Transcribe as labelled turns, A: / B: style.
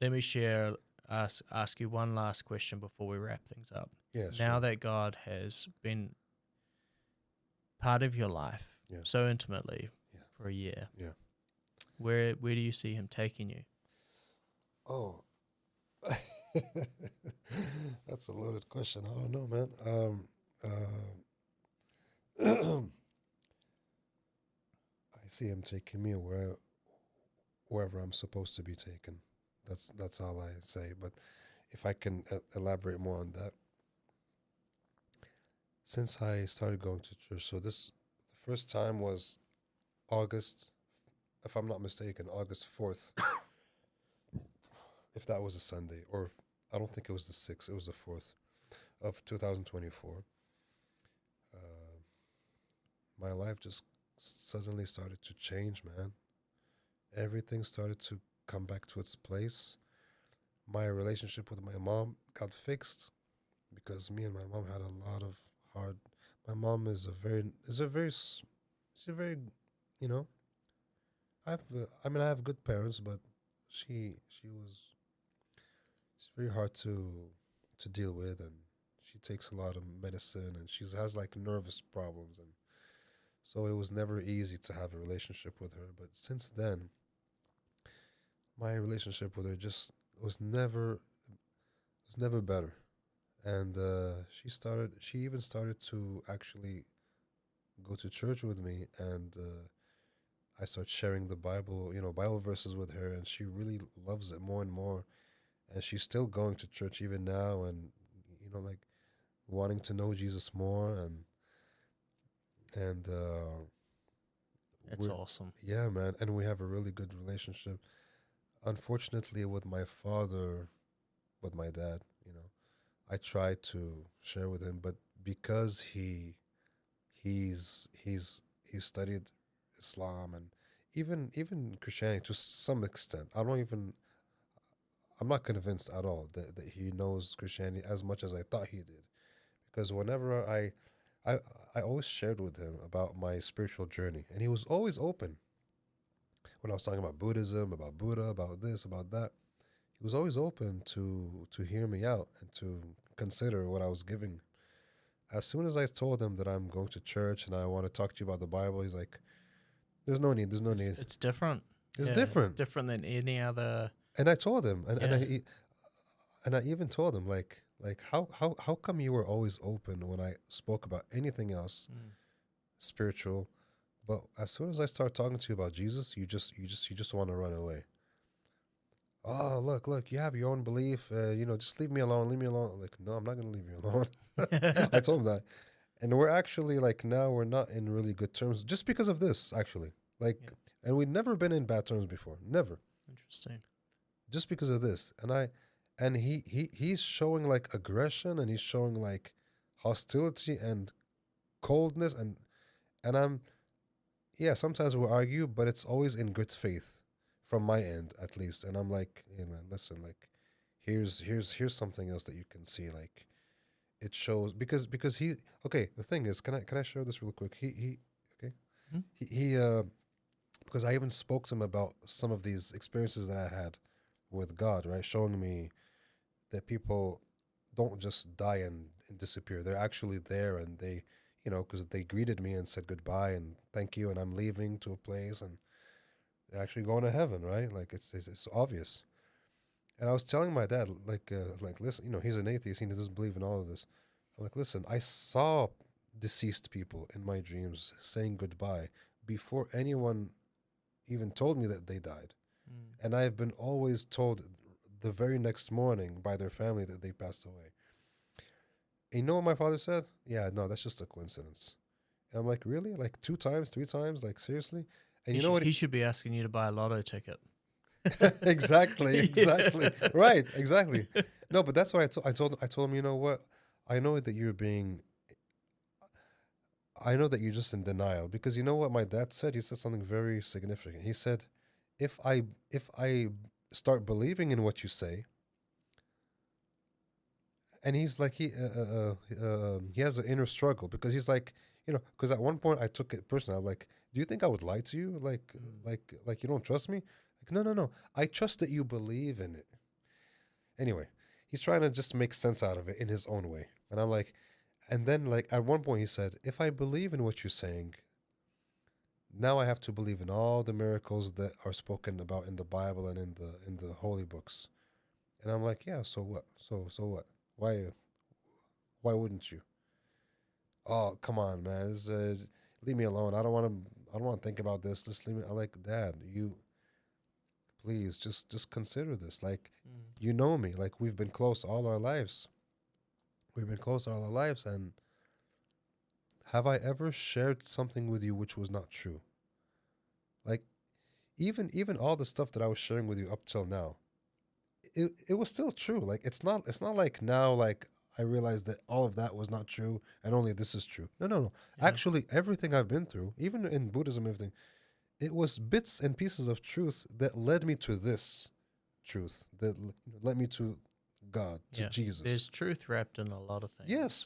A: let me share, ask you one last question before we wrap things up.
B: Yeah,
A: Now
B: sure.
A: that God has been part of your life
B: Yeah.
A: so intimately
B: Yeah.
A: for a year,
B: Yeah.
A: where do you see him taking you?
B: Oh, that's a loaded question. I don't know, man. I see him taking me wherever I'm supposed to be taken. That's all I say. But if I can elaborate more on that, since I started going to church, so the first time was August, if I'm not mistaken, August 4th, if that was a Sunday, or if, I don't think it was the 6th, it was the 4th of 2024. Uh, my life just suddenly started to change, man. Everything started to come back to its place. My relationship with my mom got fixed because me and my mom had a lot of hard. My mom she's a very, you know, I have good parents, but she was she's very hard to deal with, and she takes a lot of medicine, and she has like nervous problems, and so it was never easy to have a relationship with her. But since then, my relationship with her just was never was never better. And she even started to actually go to church with me, and I start sharing the Bible, Bible verses with her, and she really loves it more and more. And she's still going to church even now, and like wanting to know Jesus more, and
A: That's
B: we're
A: awesome.
B: yeah, man, and we have a really good relationship. Unfortunately, with my father, with my dad, I try to share with him, but because he studied Islam and even Christianity to some extent. I'm not convinced at all that he knows Christianity as much as I thought he did. Because whenever I I always shared with him about my spiritual journey, and he was always open. When I was talking about Buddhism, about Buddha, about this, about that, he was always open to hear me out and to consider what I was giving. As soon as I told him that I'm going to church and I want to talk to you about the Bible, he's like, "There's no need. There's no need.
A: It's different.
B: It's
A: Yeah, it's
B: different."
A: different than any other.
B: And I told him,
A: Yeah.
B: and I even told him like how come you were always open when I spoke about anything else
A: Mm.
B: spiritual, but as soon as I start talking to you about Jesus, you just want to run away. Oh, look, you have your own belief. Just leave me alone. Leave me alone. Like, no, I'm not gonna leave you alone. I told him that, and we're actually like now we're not in really good terms just because of this. Actually,
A: Yeah.
B: like, and we'd never been in bad terms before. Never,
A: Interesting.
B: just because of this. And he's showing like aggression, and he's showing like hostility and coldness, and I'm yeah. Sometimes we argue, but it's always in good faith, from my end at least. And I'm like, hey man, listen, like, here's something else that you can see, like it shows because he okay. The thing is, can I share this real quick? He okay.
A: Mhm.
B: He because I even spoke to him about some of these experiences that I had with God, right? Showing me that people don't just die and disappear. They're actually there, and because they greeted me and said goodbye and thank you, and I'm leaving to a place, and they're actually going to heaven, right? Like it's obvious. And I was telling my dad, like listen, he's an atheist. He doesn't believe in all of this. I'm like, listen, I saw deceased people in my dreams saying goodbye before anyone even told me that they died.
A: Mm.
B: And I've been always told the very next morning by their family that they passed away. And you know what my father said? Yeah, no, that's just a coincidence. And I'm like, really? Like two times, three times? Like seriously? And
A: He
B: you know
A: should
B: what?
A: he should be asking you to buy a lotto ticket.
B: Exactly, exactly.
A: Yeah.
B: Right, exactly. No, but that's what I told him, you know what? I know that you're being I know that you're just in denial because you know what my dad said? He said something very significant. He said, if I start believing in what you say, and he's like he has an inner struggle because he's like because at one point I took it personally. I'm like, do you think I would lie to you?
A: Mm.
B: Like you don't trust me? Like no, I trust that you believe in it. Anyway, he's trying to just make sense out of it in his own way. And I'm like, and then like at one point he said, if I believe in what you're saying, now I have to believe in all the miracles that are spoken about in the Bible and in the holy books. And I'm like, yeah, so what? So what? Why wouldn't you? Oh, come on, man. Leave me alone. I don't want to think about this. Just leave me. I'm like, Dad, you please just consider this. Like,
A: Mm.
B: you know me. Like, we've been close all our lives. We've been close all our lives, and have I ever shared something with you which was not true? Like, even all the stuff that I was sharing with you up till now, it was still true. Like, it's not like now like I realized that all of that was not true and only this is true. No, no, no.
A: Yeah.
B: Actually, everything I've been through, even in Buddhism, everything, it was bits and pieces of truth that led me to this truth that led me to God, to
A: Yeah.
B: Jesus.
A: There's truth wrapped in a lot of things.
B: Yes,